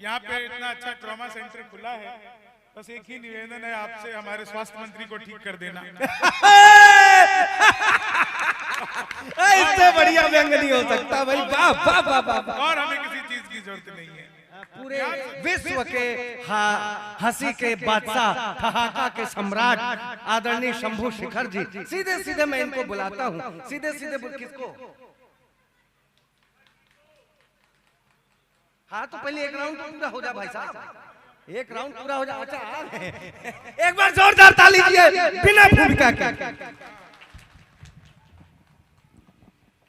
यहाँ पे इतना अच्छा ट्रॉमा सेंटर खुला है, बस एक ही निवेदन है आपसे, हमारे स्वास्थ्य मंत्री को ठीक कर देना। इससे बढ़िया व्यंग नहीं हो सकता भाई। वाह वाह वाह वाह। और हमें किसी चीज की जरूरत नहीं है। पूरे विश्व के हंसी के बादशाह, ठहाका के सम्राट आदरणीय शंभू शेखर जी, सीधे सीधे मैं इनको बुलाता हूँ। सीधे सीधे किसको? हाँ तो पहले एक राउंड पूरा हो जा भाई साहब, एक राउंड पूरा हो जा। अच्छा एक बार जोरदार ताली दीजिए बिना भूमिका के।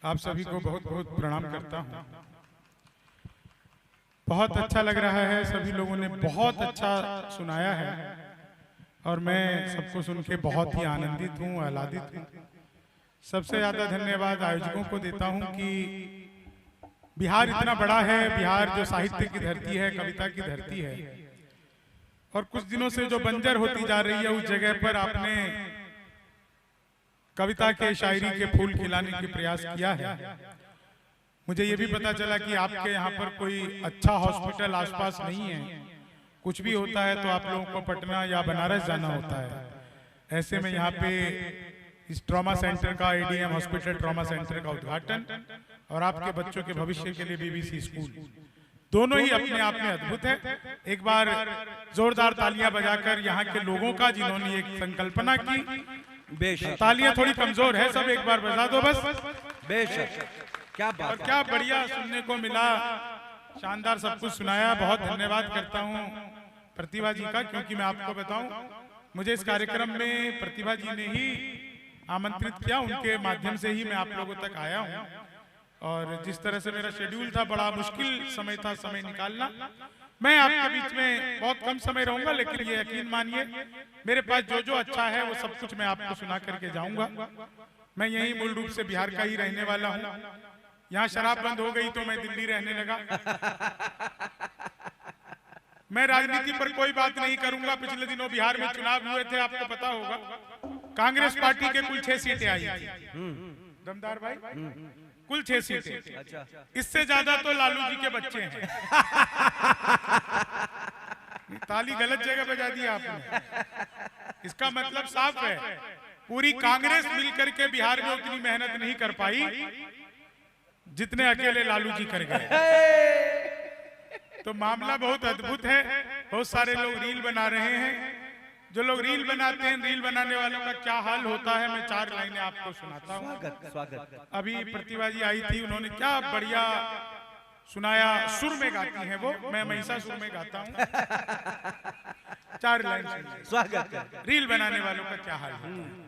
आप सभी को बहुत बहुत प्रणाम करता हूँ। बहुत अच्छा लग रहा है, सभी लोगों ने बहुत अच्छा सुनाया है और मैं सबको सुन के बहुत ही आनंदित हूँ, आह्लादित हूँ। सबसे ज्यादा धन्यवाद आयोजकों को देता हूँ कि बिहार इतना बड़ा है, बिहार जो साहित्य की धरती है, कविता की धरती है, और कुछ दिनों से जो बंजर होती जा रही है उस जगह पर आपने कविता के, शायरी के फूल खिलाने के प्रयास किया है। मुझे ये भी पता चला कि आपके यहाँ पर कोई अच्छा हॉस्पिटल आसपास नहीं है, कुछ भी होता है तो आप लोगों को पटना या बनारस जाना होता है। ऐसे में यहाँ पे इस ट्रॉमा सेंटर का, एडीएम हॉस्पिटल ट्रॉमा सेंटर का उद्घाटन और आपके बच्चों के भविष्य के लिए बीबीसी स्कूल, दोनों ही अपने आप में अद्भुत है। एक बार जोरदार तालियां बजाकर यहाँ के लोगों का, जिन्होंने एक संकल्पना की, बेशक तालियां थोड़ी कमजोर है, सब एक बार बजा दो बस। बेशक क्या बात, और क्या बढ़िया सुनने को मिला, शानदार सब कुछ सुनाया। बहुत धन्यवाद करता हूँ प्रतिभा जी का, क्योंकि मैं आपको बताऊं, मुझे इस कार्यक्रम में प्रतिभा जी ने ही आमंत्रित किया, उनके माध्यम से ही मैं आप लोगों तक आया हूँ। और जिस तरह से मेरा शेड्यूल था, बड़ा मुश्किल समय था समय निकालना। मैं आपके बीच में बहुत कम समय रहूंगा, लेकिन ये यकीन मानिए मेरे पास जो जो अच्छा है वो सब कुछ मैं आपको सुना करके जाऊंगा। मैं यही मूल रूप से बिहार का ही रहने वाला हूँ। यहाँ शराब बंद हो गई तो मैं दिल्ली रहने लगा। मैं राजनीति पर कोई बात नहीं करूंगा। पिछले दिनों बिहार में चुनाव हुए थे, आपको पता होगा, कांग्रेस पार्टी के कुल 6 सीटें आई थी। दमदार भाई, कुल 6 सीटें। अच्छा। इससे ज्यादा तो लालू जी के बच्चे हैं। ताली गलत जगह बजा दी आपने। इसका मतलब साफ है, पूरी कांग्रेस मिलकर के बिहार में उतनी मेहनत नहीं कर पाई जितने अकेले लालू जी कर गए। तो मामला बहुत अद्भुत है। बहुत सारे लोग रील बना रहे हैं। जो लोग रील बनाते हैं, रील बनाने वालों का क्या हाल होता है, मैं 4 लाइनें आपको सुनाता हूँ। स्वागत। अभी प्रतिभा जी आई थी, उन्होंने क्या बढ़िया सुनाया। सुर में गाती हैं वो, मैं महिषासुर में गाता हूँ। 4 लाइन स्वागत। रील बनाने वालों का क्या हाल होता है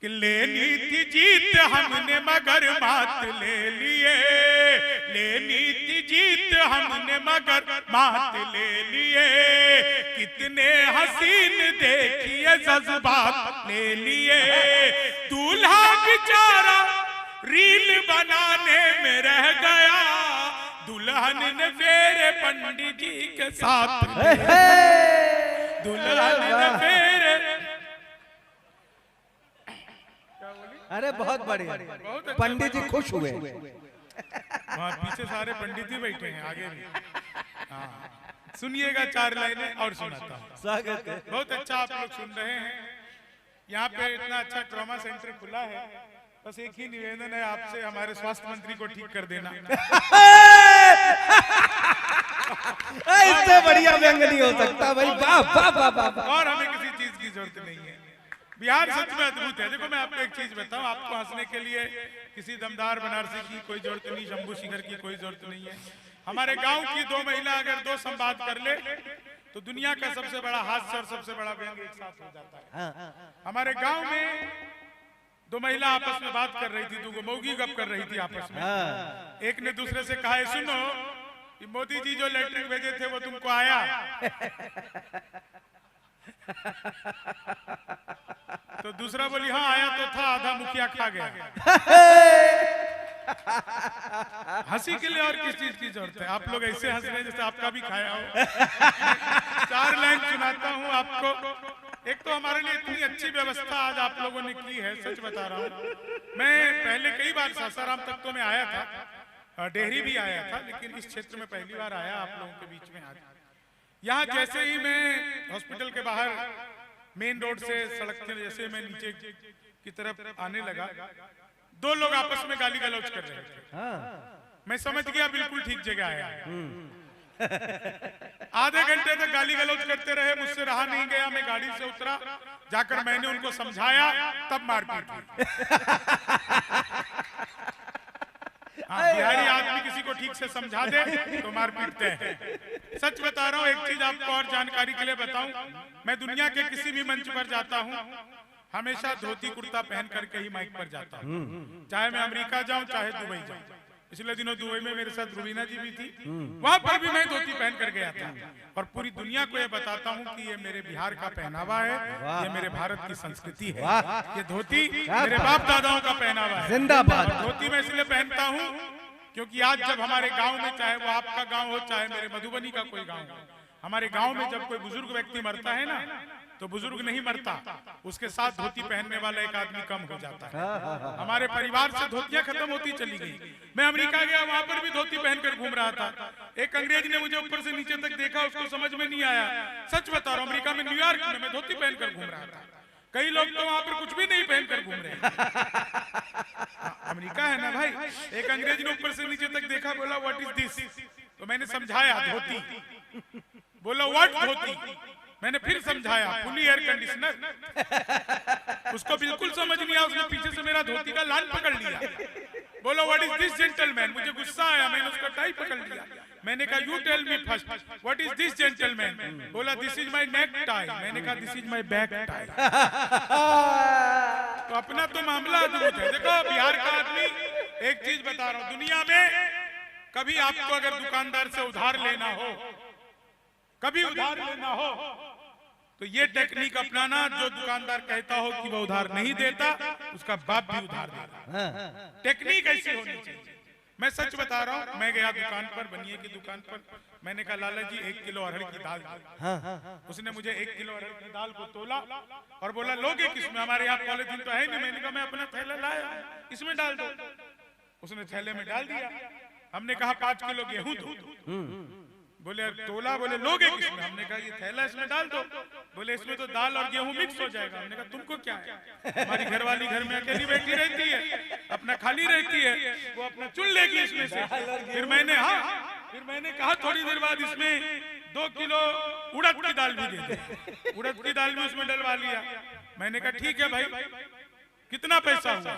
कि लेनी थी जीत हमने मगर मात ले लिए, लेनी थी जीत हमने मगर मात ले लिए, कितने हसीन देखिए जज्बात ले लिए, दूल्हा बेचारा रील बनाने में रह गया, दुल्हन ने फेरे पंडित जी के साथ, दुल्हन ने फेरे। अरे बहुत बढ़िया, पंडित जी खुश हुए। वहाँ पीछे सारे पंडित ही बैठे हैं, आगे भी। हाँ, सुनिएगा 4 लाइनें और सुनाता हूँ। स्वागत है। बहुत अच्छा आप लोग सुन रहे हैं। यहाँ पे इतना अच्छा ट्रॉमा सेंटर खुला है, बस एक ही निवेदन है आपसे, हमारे स्वास्थ्य मंत्री को ठीक कर देना। इससे बढ़िया व्यंग नहीं हो सकता भाई। वाह वाह वाह। और हमें किसी चीज की जरूरत नहीं है। बिहार सच में अद्भुत है। देखो मैं आपको एक चीज बताऊं, आपको हंसने के लिए किसी दमदार बनारसी की कोई जरूरत नहीं, शंभू शेखर की कोई जरूरत नहीं है। हमारे गांव की 2 महिला अगर 2 संवाद कर ले तो दुनिया का सबसे बड़ा हास्य और सबसे बड़ा व्यंग एक साथ हो जाता है। हमारे गांव में 2 महिला आपस में बात कर रही थी, 2 मौगी गप कर रही थी आपस में। एक ने दूसरे से कहा, सुनो मोदी जी जो लेटर भेजे थे वो तुमको आया? तो दूसरा बोली, हाँ आया तो था, आधा मुखिया खा गया। हंसी के लिए और किस चीज की जरूरत है? आप लोग ऐसे हंस रहे हैं जैसे आपका भी खाया हो। 4 लाइन सुनाता हूँ आपको। एक तो हमारे लिए इतनी अच्छी व्यवस्था आज आप लोगों ने की है, सच बता रहा हूँ। मैं पहले कई बार सासाराम तक तो मैं आया था, डेहरी भी आया था, लेकिन इस क्षेत्र में पहली बार आया आप लोगों के बीच में आज। यहाँ जैसे ही मैं हॉस्पिटल के बाहर मेन रोड से सड़क के जैसे मैं नीचे की तरफ आने लगा, दो लोग आपस में गाली गलौज कर रहे थे। मैं समझ गया बिल्कुल ठीक जगह आया। आधे घंटे तक गाली गलौज करते रहे, मुझसे रहा नहीं गया, मैं गाड़ी से उतरा, जाकर मैंने उनको समझाया, तब मारपीट हुई। बिहारी आदमी किसी को ठीक से समझा दे तो मार पीटते हैं। सच बता रहा हूँ, एक चीज आपको और जानकारी के लिए बताऊं, मैं दुनिया के किसी भी मंच पर जाता हूँ हमेशा धोती कुर्ता पहन करके ही माइक पर जाता हूँ, चाहे मैं अमेरिका जाऊं चाहे दुबई जाऊं। पिछले दिनों दुबई में मेरे साथ रुबीना जी भी थी, वहां पर भी मैं धोती पहन कर गया था और पूरी दुनिया को ये बताता हूँ कि ये मेरे बिहार का पहनावा है, ये मेरे भारत की संस्कृति है। ये धोती मेरे बाप दादाओं का पहनावा है। जिंदाबाद। धोती मैं इसलिए पहनता हूँ क्योंकि आज जब हमारे गांव में, चाहे वो आपका गांव हो चाहे मेरे मधुबनी का कोई गांव हो, हमारे गांव में जब कोई बुजुर्ग व्यक्ति मरता है ना, तो बुजुर्ग नहीं मरता, उसके साथ धोती पहनने वाला एक आदमी कम हो जाता है। हमारे परिवार से धोतियां खत्म होती चली गई। मैं अमेरिका गया, वहां पर भी धोती पहनकर घूम रहा था। एक अंग्रेज ने मुझे ऊपर से नीचे तक देखा, उसको समझ में नहीं आया। सच बता रहा हूं, अमेरिका में न्यूयॉर्क में मैं धोती पहनकर घूम रहा था। कई लोग तो वहां पर कुछ भी नहीं पहनकर घूम रहे हैं। अमेरिका है ना भाई। एक अंग्रेज ने ऊपर से नीचे तक देखा, बोला व्हाट इज दिस, तो मैंने समझाया धोती। बोला व्हाट धोती, मैंने फिर समझाया फुली एयर कंडीशनर। उसको बिल्कुल समझ नहीं आया, उसने पीछे से मेरा धोती का लाल पकड़ लिया। बोलो व्हाट इज दिस जेंटलमैन, मुझे गुस्सा आया, मैंने उसका टाई पकड़ लिया। मैंने कहा you tell me first what is this gentleman. बोला this is my neck tie. मैंने कहा this is my back tie. तो अपना तो मामला अद्भुत है। देखो बिहार का आदमी, एक चीज बता रहा हूं, दुनिया में कभी आपको अगर दुकानदार से उधार लेना हो, कभी उधार लेना हो, तो ये टेक्निक अपनाना, जो दुकानदार कहता हो कि वो उधार नहीं देता, उसका बाप भी उधार देता। टेक्निक ऐसी होनी चाहिए। मैं सच बता रहा हूँ, मैं गया दुकान पर, बनिए की दुकान पर, मैंने कहा लाला जी 1 किलो अरहर की दाल दो। उसने मुझे 1 किलो अरहर की दाल को तोला और बोला लोगे किसमें, हमारे यहाँ पॉलिथीन तो है नहीं। मैंने कहा मैं अपना थैला लाया, इसमें डाल दो। उसने थैले में डाल दिया। हमने कहा 5 किलो गेहूं दो। बोले तोला, बोले लोगे किसमें, हमने कहा ये थैला इसमें डाल दो। बोले इसमें तो दाल और गेहूं मिक्स हो जाएगा। हमने कहा तुमको क्या है, हमारी घरवाली घर में अकेली बैठी रहती है, अपना खाली रहती है, वो अपना चुन लेगी इसमें से। फिर मैंने कहा थोड़ी देर बाद इसमें 2 किलो उड़द की दाल भी दे दे। उड़द की दाल भी उसमें डलवा लिया। मैंने कहा ठीक है भाई, कितना पैसा हुआ।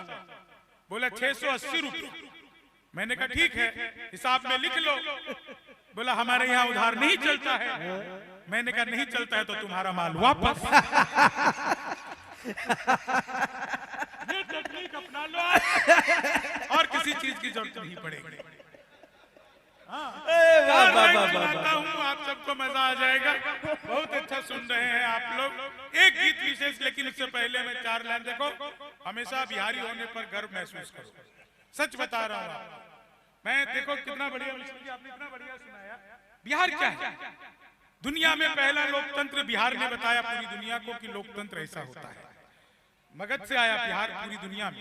बोला 680 रुपये। मैंने कहा ठीक है, हिसाब में लिख लो। बोला हमारे यहाँ उधार नहीं चलता है। मैंने कहा नहीं चलता है तो तुम्हारा माल वापस। ये टेक्निक अपना लो और किसी चीज की जरूरत नहीं पड़ेगी। आप सबको मजा आ जाएगा। बहुत अच्छा सुन रहे हैं आप लोग। एक गीत विशेष, लेकिन उससे पहले मैं 4 लाइन, देखो हमेशा बिहारी होने पर गर्व महसूस करो। सच बता रहा हूँ मैं, देखो कितना बढ़िया आपने इतना बढ़िया सुनाया। बिहार क्या है, दुनिया में पहला लोकतंत्र बिहार ने बताया पूरी दुनिया को कि लोकतंत्र ऐसा होता है। मगध से आया बिहार पूरी दुनिया में।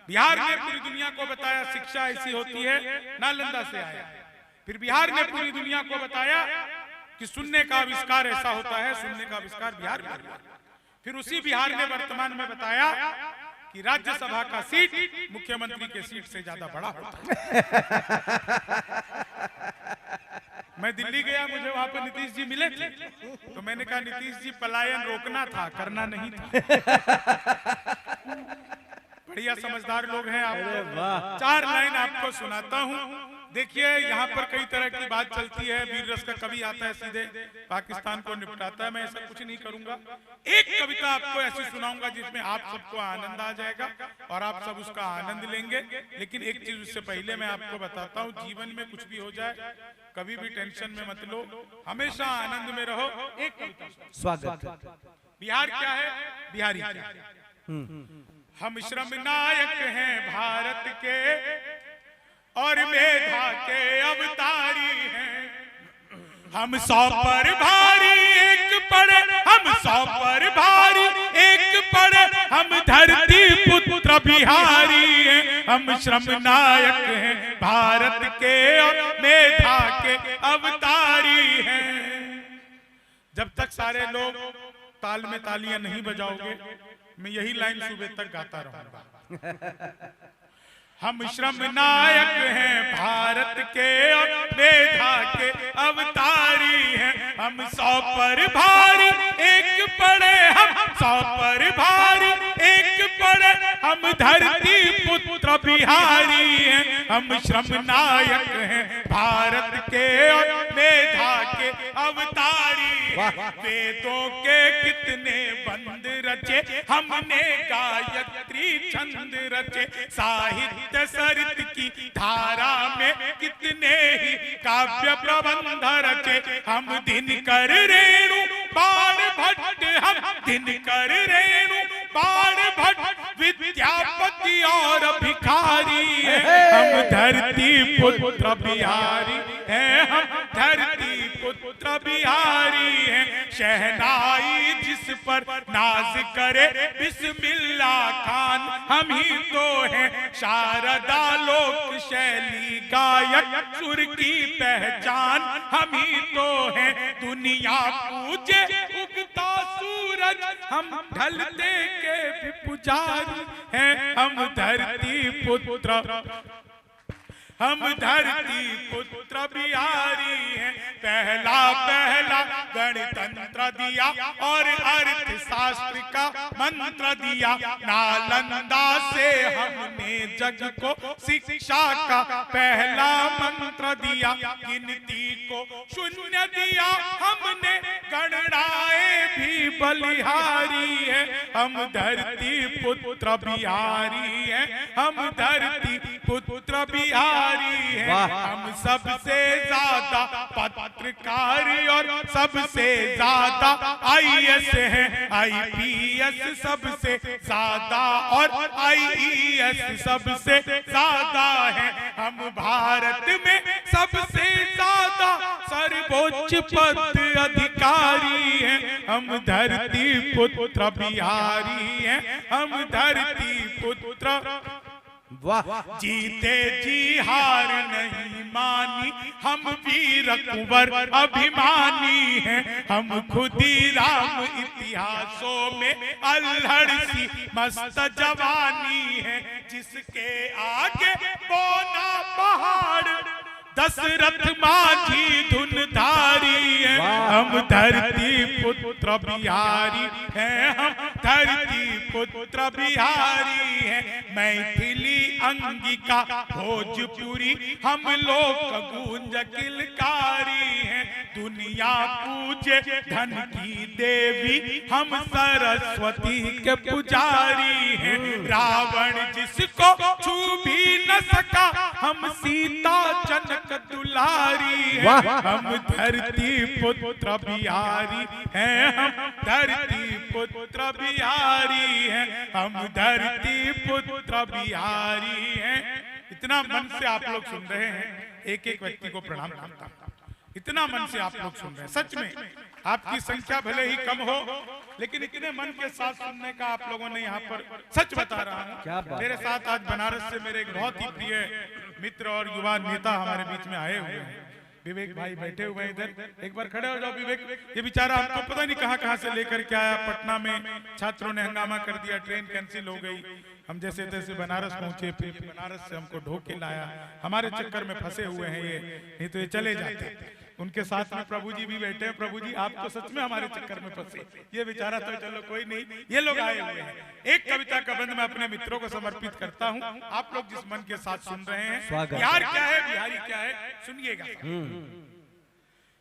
बिहार ने पूरी दुनिया को बताया शिक्षा ऐसी होती है, नालंदा से आया। फिर बिहार ने पूरी दुनिया को बताया कि सुनने का आविष्कार ऐसा होता है, सुनने का आविष्कार बिहार में हुआ। फिर उसी बिहार ने वर्तमान में बताया कि राज्यसभा का सीट मुख्यमंत्री के सीट से ज्यादा बड़ा होता है। मैं दिल्ली गया, मुझे वहां पर नीतीश जी मिले थे, तो मैंने कहा नीतीश जी पलायन रोकना था, करना नहीं था। बढ़िया समझदार लोग हैं आप। 4 लाइन आपको सुनाता हूँ। देखिए यहाँ पर कई तरह की बात चलती है। वीर रस का कवि आता है, सीधे पाकिस्तान को निपटाता है। मैं ऐसा कुछ नहीं करूंगा। एक कविता आपको ऐसी सुनाऊंगा जिसमें आप सबको आनंद आ जाएगा और आप सब उसका आनंद लेंगे। लेकिन एक चीज उससे पहले मैं आपको बताता हूँ, जीवन में कुछ भी हो जाए कभी भी टेंशन में मत लो, हमेशा आनंद में रहो। एक कविता स्वागत। बिहार क्या है, बिहारी क्या है। हम श्रम नायक हैं भारत के और मेधा के अवतारी हैं। हम 100 पर भारी एक पड़े, हम 100 पर भारी एक पड़े, हम धरती पुत्र बिहारी हैं। हम श्रम नायक हैं भारत के और मेधा के अवतारी हैं। जब तक सारे लोग ताल में तालियां नहीं बजाओगे मैं यही लाइन सुबह तक गाता रहूंगा। हम श्रम नायक हैं भारत के और मेधा के अवतारी हैं। हम 100 पर भारी एक पड़े, हम 100 पर भारी एक पड़े, हम धरती पुत्र बिहारी हैं। हम श्रम नायक हैं भारत के और मेधा के अवतारी। वेदों के कितने बंद रचे, हमने गायत्री छंद रचे। साहित्य सरित की धारा में कितने ही काव्य प्रबंध रचे। हम दिनकर रेणु बाण भट्ट, हम दिनकर रेणु बाण भट्ट विद्यापति और भिखारी हैं। हम धरती पुत्र बिहारी हैं, हम धरती पुत्र बिहारी हैं। शहनाई जिस पर नाज करे बिस्मिल्ला खान हम ही तो हैं। शारदा लोक शैली गायक सुर की पहचान हम ही तो हैं। दुनिया पूजे उगता सूरज, हम ढलते के भी पुजारी हैं। हम धरती पुत्र, हम धरती पुत्र बिहारी हैं। पहला पहला गणतंत्र दिया और अर्थशास्त्र का मंत्र दिया। नालंदा से हमने जग को शिक्षा का पहला मंत्र दिया। गिनती को शून्य दिया हमने, गणनाएं भी बलिहारी है। हम धरती पुत्र बिहारी हैं, हम धरती पुत्र बिहारी हैं। हम सबसे ज्यादा पत्रकार और सबसे ज्यादा IAS हैं। IPS सबसे ज्यादा और IES सबसे ज्यादा है। हम भारत में सबसे ज्यादा सर्वोच्च पद अधिकारी हैं। हम धरती पुत्र बिहारी हैं, हम धरती पुत्र। जीते जी हार नहीं मानी, हम वीर कुंवर अभिमानी हैं। हम खुदीराम इतिहासों में अल्हड़ सी मस्त जवानी है। जिसके आगे बोना पहाड़, दशरथ माझी धुनधारी है। हम धरती पुत्र बिहारी हैं, हम धरती पुत्र बिहारी हैं। मैथिली अंगिका भोजपुरी हम लोग गूंज किलकारी हैं। दुनिया पूजे धन की देवी, हम सरस्वती के पुजारी हैं। रावण जिसको छू भी न सका, हम सीता जनक दुलारी है। हम धरती पुत्र बिहारी हैं, हम धरती पुत्र बिहारी हैं। हम धरती पुत्र बिहारी हैं। इतना मन से आप लोग सुन रहे हैं, एक एक व्यक्ति को प्रणाम करता हूं। इतना मन से आप लोग सुन रहे हैं, सच में आपकी संख्या भले ही कम हो, लेकिन इतने मन के साथ सुनने का आप लोगों ने यहाँ पर, सच बता रहा हूँ। मेरे साथ आज बनारस से मेरे एक बहुत ही प्रिय मित्र और युवा नेता हमारे बीच में आए हुए हैं। विवेक भाई बैठे हुए हैं इधर, एक बार खड़े हो जाओ विवेक। ये बेचारा हमको पता नहीं कहाँ से लेकर के आया। पटना में छात्रों ने हंगामा कर दिया, ट्रेन कैंसिल हो गई। हम जैसे तैसे बनारस पहुंचे, फिर बनारस से हमको ढो के लाया। हमारे चक्कर में फंसे हुए हैं ये, नहीं तो ये चले जाते। उनके साथ में प्रभु जी भी बैठे हैं। प्रभु जी आप तो सच में हमारे चक्कर में फंसे, ये बेचारा तो चलो कोई नहीं, ये लोग आए हुए हैं। एक कविता का बंद मैं अपने मित्रों को समर्पित करता हूँ। आप लोग जिस मन के साथ सुन रहे हैं, बिहार क्या है, बिहारी क्या है, सुनिएगा।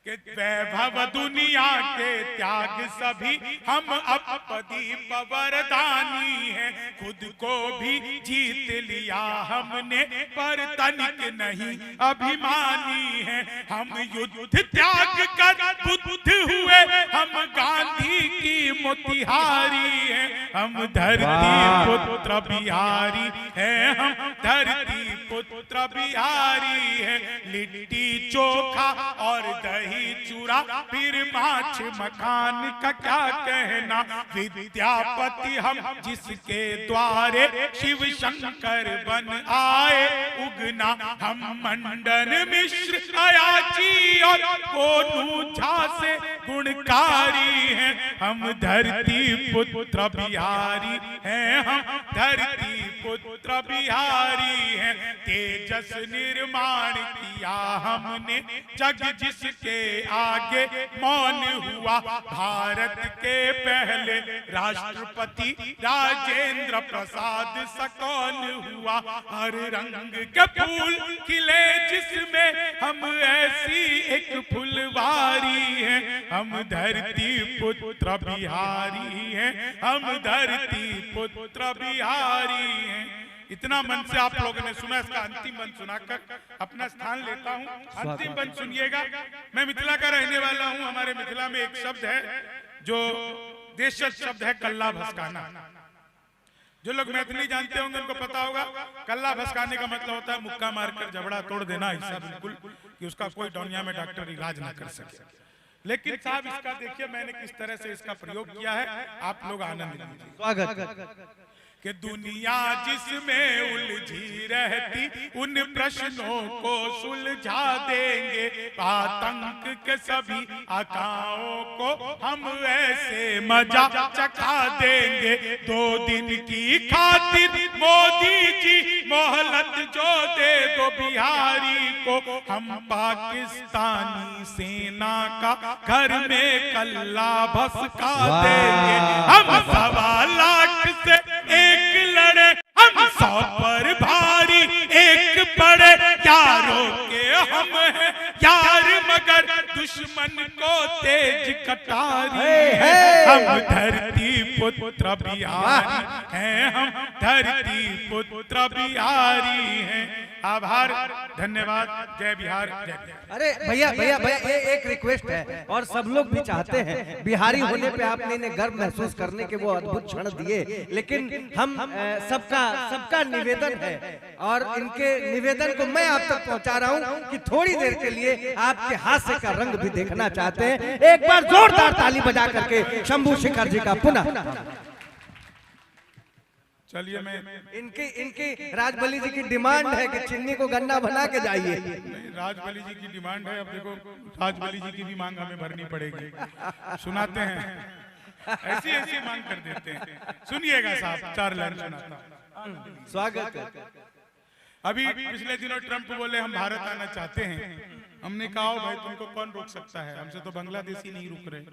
कि वैभव दुनिया के त्याग सभी, हम अपदीप वरदानी हैं। खुद को भी जीत लिया हमने, पर तनिक नहीं अभिमानी हैं। हम युद्ध त्याग कर बुद्ध हुए, हम गांधी की मोतिहारी हैं। हम धरती पुत्र बिहारी हैं, हम धरती पुत्र बिहारी है। लिट्टी चोखा और दही चूरा फिर माछ मखान का क्या कहना। विद्यापति हम जिसके द्वारे शिव शंकर बन आए उगना। हम मंडन मिश्र अयाची और कोनू झा से गुणकारी हैं। हम धरती पुत्र बिहारी हैं। हम धरती पुत्र बिहारी हैं। तेजस निर्माण किया हमने जग जिसके आगे मौन हुआ। भारत के पहले राष्ट्रपति राजेंद्र प्रसाद सकौन हुआ। हर रंग के फूल खिले जिसमें हम ऐसी एक फुलवारी हैं। हम धरती पुत्र बिहारी हैं। हम धरती पुत्र बिहारी हैं। इतना मन से आप लोगों ने सुना। इसका अंतिम बंद सुनाकर अपना स्थान लेता हूं। अंतिम बंद सुनिएगा। मैं मिथिला का रहने वाला हूं। हमारे मिथिला में एक शब्द है जो देशज शब्द है, कल्ला भस्काना। जो लोग मैथिली जानते होंगे उनको पता होगा कल्ला भस्काने का मतलब होता है मुक्का मारकर जबड़ा तोड़ देना। ऐसा बिल्कुल कि उसका कोई दुनिया में डॉक्टर इलाज ना कर सके। लेकिन साहब इसका देखिए मैंने किस तरह से इसका प्रयोग किया है, आप लोग आनंद लीजिए। स्वागत। कि दुनिया जिसमें उलझी रहती उन प्रश्नों को सुलझा देंगे। आतंक के सभी आकाओं को हम ऐसे मजा चखा देंगे। 2 दिन की खातिर मोदी जी मोहलत जो दे दो बिहारी को। हम पाकिस्तानी सेना का घर में कल्ला भस्का देंगे। हम 1.25 लाख से एक लड़े, हम 100 पर भारी एक पड़े। यारों के हम हैं यार मगर दुश्मन को तेज कटारी है। हम धरती पुत्र बिहारी हैं। हम धरती पुत्र बिहारी हैं। आभार, धन्यवाद। जय बिहार, जय बिहार। अरे भैया भैया भैया एक रिक्वेस्ट है और सब लोग भी चाहते हैं बिहारी होने पे आपने इन्हें गर्व महसूस करने के वो अद्भुत क्षण दिए। लेकिन हम सबका निवेदन है और इनके निवेदन को मैं आप तक पहुंचा रहा हूं कि थोड़ी देर के लिए आपके हास्य का रंग भी देखना चाहते हैं। एक बार जोरदार ताली बजा करके शंभू शेखर जी का पुनः। चलिए मैं इनकी राजबली जी की डिमांड है कि चिन्नी को गन्ना बना के जाइए। राजबली जी की डिमांड है। अब देखो राजबली जी की भी मांग हमें भरनी पड़ेगी। सुनाते हैं, ऐसी ऐसी मांग कर देते हैं। सुनिएगा साहब, 4 लाइन सुनाता हूं। स्वागत। अभी पिछले दिनों ट्रंप बोले हम भारत आना चाहते हैं। हमने कहा भाई तुमको कौन रोक सकता है, हमसे तो बांग्लादेशी नहीं रुक रहे,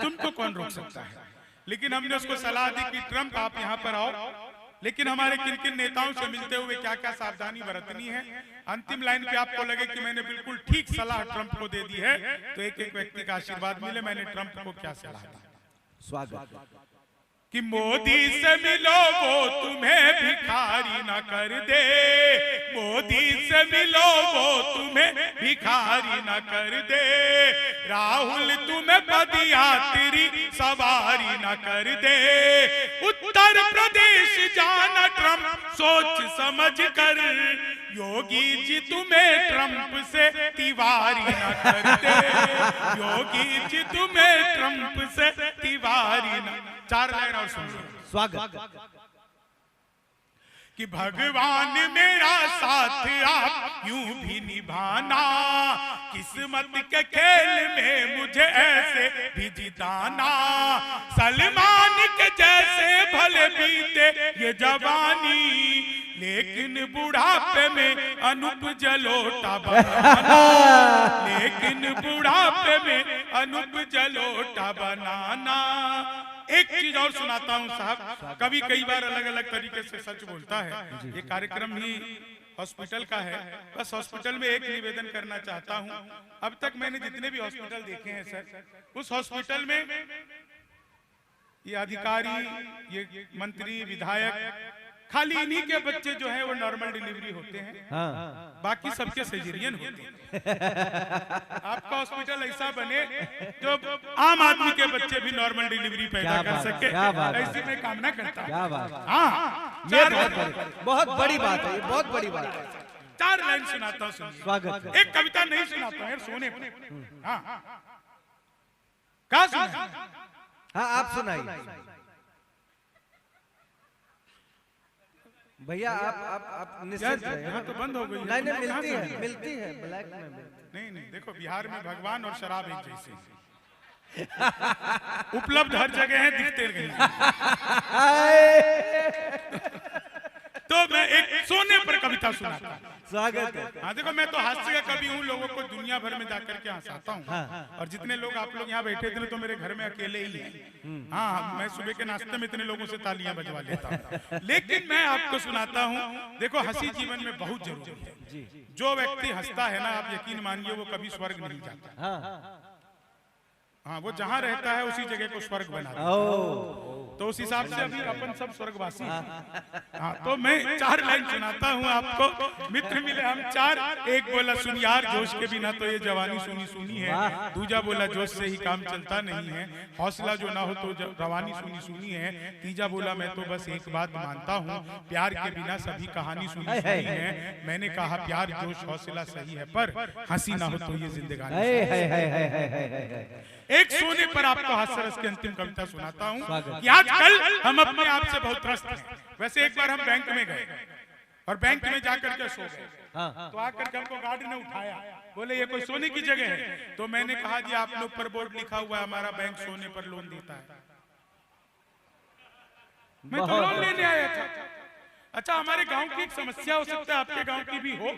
तुमको कौन रोक सकता है। लेकिन हमने उसको सलाह दी कि ट्रंप आप यहाँ पर आओ, लेकिन हमारे किन किन नेताओं से मिलते हुए क्या क्या सावधानी बरतनी है। अंतिम लाइन पे आपको लगे कि मैंने बिल्कुल ठीक सलाह ट्रंप को दे दी है तो एक एक व्यक्ति का आशीर्वाद मिले। मैंने ट्रंप को क्या सलाह दी। स्वागत। कि मोदी से मिलो वो तुम्हें भिखारी ना कर दे। मोदी से मिलो वो तुम्हें भिखारी ना कर दे। राहुल तुम्हें पदयात्री सवारी ना कर दे। उत्तर प्रदेश जाना ट्रंप सोच समझ कर। योगी जी तुम्हें ट्रंप से तिवारी ना कर दे। योगी जी तुम्हें ट्रंप से तिवारी ना। 4 लाइन और सुनिए। स्वागत। कि भगवान मेरा साथ आप यूं भी निभाना। किस्मत के खेल में मुझे ऐसे भी जिताना। सलमान के जैसे भले बीते ये जवानी, लेकिन बुढ़ापे में अनूप जलोटा बनाना। लेकिन बुढ़ापे में अनूप जलोटा बनाना। एक चीज और सुनाता हूं साहब। कभी कई बार अलग अलग तरीके से सच बोलता है। ये कार्यक्रम ही हॉस्पिटल का है। बस हॉस्पिटल में एक निवेदन करना चाहता हूं। अब तक मैंने जितने भी हॉस्पिटल देखे हैं सर, उस हॉस्पिटल में ये अधिकारी, ये मंत्री, विधायक, खाली इन्हीं के बच्चे जो है वो नॉर्मल डिलीवरी होते हैं। हाँ। बाकी सबके सिजेरियन होते हैं। आपका हॉस्पिटल ऐसा बने जो आम आदमी के बच्चे भी नॉर्मल डिलीवरी पैदा कर सके, ऐसी मैं कामना करता हूं। हाँ। ये बहुत बड़ी बात है, ये बहुत बड़ी बात है। 4 लाइन सुनाता हूँ, सुनिए। स्वागत है। एक कविता नहीं सुनाता यार, सोने पर। हाँ क्या सुना? हाँ आप सुनाइए भैया, आप निश्चित रहिए। यहाँ तो बंद हो गई। नहीं नहीं, मिलती है ब्लैक में नहीं नहीं, देखो बिहार में भगवान और शराब एक जैसे हैं। उपलब्ध हर जगह है, दिखते नहीं। तो मैं एक सोने पर कविता सुनाता हूँ। स्वागत है। हाँ देखो, मैं तो हास्य का कवि हूँ, लोगों को दुनिया भर में जाकर के हंसाता हूँ। और जितने लोग आप लोग यहाँ बैठे थे तो मेरे घर में अकेले ही हैं। हाँ, मैं सुबह के नाश्ते में इतने लोगों से तालियां बजवा लेता हूँ। लेकिन मैं आपको सुनाता हूँ, देखो हंसी जीवन में बहुत जरूरी है। जो व्यक्ति हंसता है ना, आप यकीन मानिए वो कभी स्वर्ग नहीं जाता। हाँ, वो जहाँ रहता है उसी जगह को स्वर्ग बना देता है। तो उस हिसाब से अभी अपन सब स्वर्गवासी हैं। हाँ, तो मैं 4 लाइन सुनाता हूँ आपको। मित्र मिले हम 4, एक बोला सुन यार जोश के बिना तो ये जवानी सुनी सुनी है। दूजा बोला जोश से ही काम चलता नहीं है, हौसला जो ना हो तो रवानी सुनी सुनी है। तीजा बोला मैं तो बस एक बात मानता हूँ, प्यार के बिना सभी कहानी सुनी सुनी है। मैंने कहा प्यार जोश हौसला सही है, पर हंसी ना हो तो ये जिंदगानी। एक सोने पर आपको हास्यरस की अंतिम कविता सुनाता हूँ कि आजकल हम अपने आप से बहुत त्रस्त हैं। वैसे एक बार हम बैंक में गए और बैंक में जाकर के सो गए। तो आकर के हमको गार्ड ने उठाया, बोले ये कोई सोने की जगह है? तो मैंने कहा जी आपने ऊपर बोर्ड लिखा हुआ है हमारा बैंक सोने पर लोन देता है। मैं तो लोन लेने आया था। अच्छा, हमारे गांव की एक समस्या हो सकता है आपके गांव की भी हो।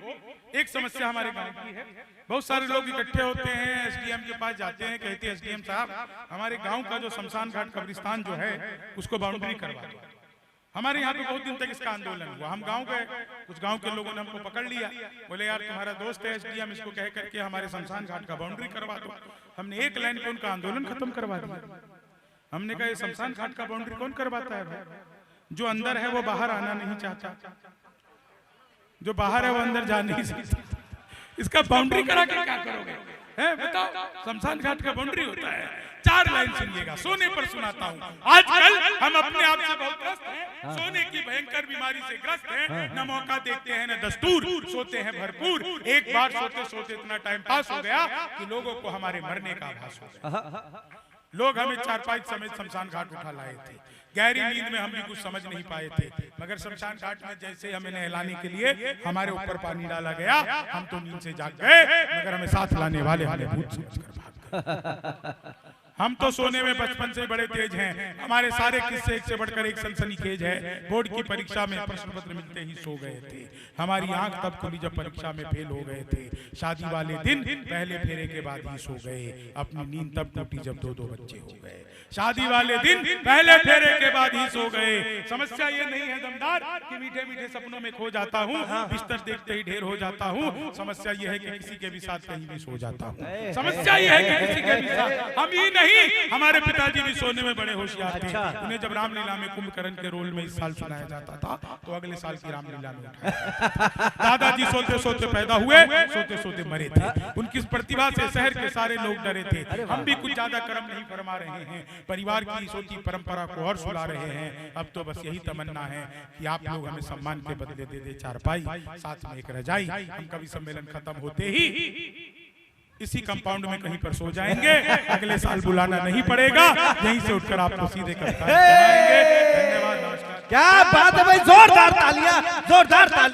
एक समस्या हमारे गांव की है, बहुत सारे लोग इकट्ठे होते हैं, एसडीएम के पास जाते हैं, कहते हैं एसडीएम साहब हमारे गांव का जो शमशान घाट कब्रिस्तान जो है उसको बाउंड्री करवा दो। हमारे यहाँ पे बहुत दिन तक इसका आंदोलन हुआ। हम गांव गए, कुछ गांव के लोगों ने हमको पकड़ लिया, बोले यार तुम्हारा दोस्त है एसडीएम, इसको कह करके हमारे शमशान घाट का बाउंड्री करवा दो। हमने एक लाइन पे उनका आंदोलन खत्म करवा दिया। हमने कहा ये शमशान घाट का बाउंड्री कौन करवाता है भाई? जो अंदर है वो बाहर आना नहीं चाहता, जो बाहर है वो अंदर जा नहीं सकता। इसका बाउंड्री करा के क्या करोगे? है बताओ, शमशान घाट का बाउंड्री होता है। 4 लाइन सुनिएगा, सोने पर सुनाता हूँ। आजकल हम अपने आप से बहुत ग्रस्त हैं, सोने की भयंकर बीमारी से ग्रस्त हैं। न मौका देखते हैं न दस्तूर, सोते हैं भरपूर। एक बार सोते सोते इतना टाइम पास हो गया कि लोगों को हमारे मरने का आभास हो गया। लोग हमें 4-5 समेत शमशान घाट उठा लाए थे। गहरी नींद में हम भी कुछ समझ नहीं पाए थे, मगर शमशान घाट में जैसे हमें नहलाने के लिए हमारे ऊपर पानी डाला गया, हम तो नींद से जाग गए, मगर हमें साथ लाने वाले हमें भूत समझकर भाग गए। हम तो सोने में बचपन से बड़े तेज हैं, हमारे सारे किस्से एक से बढ़कर एक सनसनीखेज है। बोर्ड की परीक्षा में प्रश्न पत्र मिलते ही सो गए थे, हमारी आंख तब खुली जब परीक्षा में फेल हो गए थे। शादी वाले दिन पहले फेरे के बाद ही सो गए, अपनी नींद तब टूटी जब 2-2 बच्चे हो गए। शादी वाले दिन पहले फेरे के बाद ही सो गए। समस्या ये नहीं है दमदार कि मीठे मीठे सपनों में खो जाता हूँ, बिस्तर देखते ही ढेर हो जाता हूँ। समस्या ये है कि किसी के भी साथ कहीं भी सो जाता हूँ। समस्या ये है कि किसी के भी साथ, हम ही नहीं हमारे पिताजी भी सोने में बड़े होशियार थे। उन्हें जब रामलीला में कुंभकर्ण के रोल में इस साल सुनाया जाता था तो अगले साल की रामलीला में उठाया। दादाजी सोते सोते पैदा हुए, सोते सोते मरे थे। उनकी प्रतिभा से शहर के सारे लोग डरे थे। हम भी कुछ ज्यादा कर्म नहीं फरमा रहे हैं, परिवार की सोती परंपरा को और सुला रहे हैं। अब तो बस यही तमन्ना है कि आप लोग हमें सम्मान के बदले दे दे 4 पाई, साथ में एक रजाई। हम कभी सम्मेलन खत्म होते ही इसी कंपाउंड में कहीं पर सो जाएंगे, अगले साल बुलाना नहीं पड़ेगा, यहीं से उठकर आपको सीधे करता है। धन्यवाद, नमस्कार। क्या बात है भाई, जोरदार तालियां, जोरदार तालियां।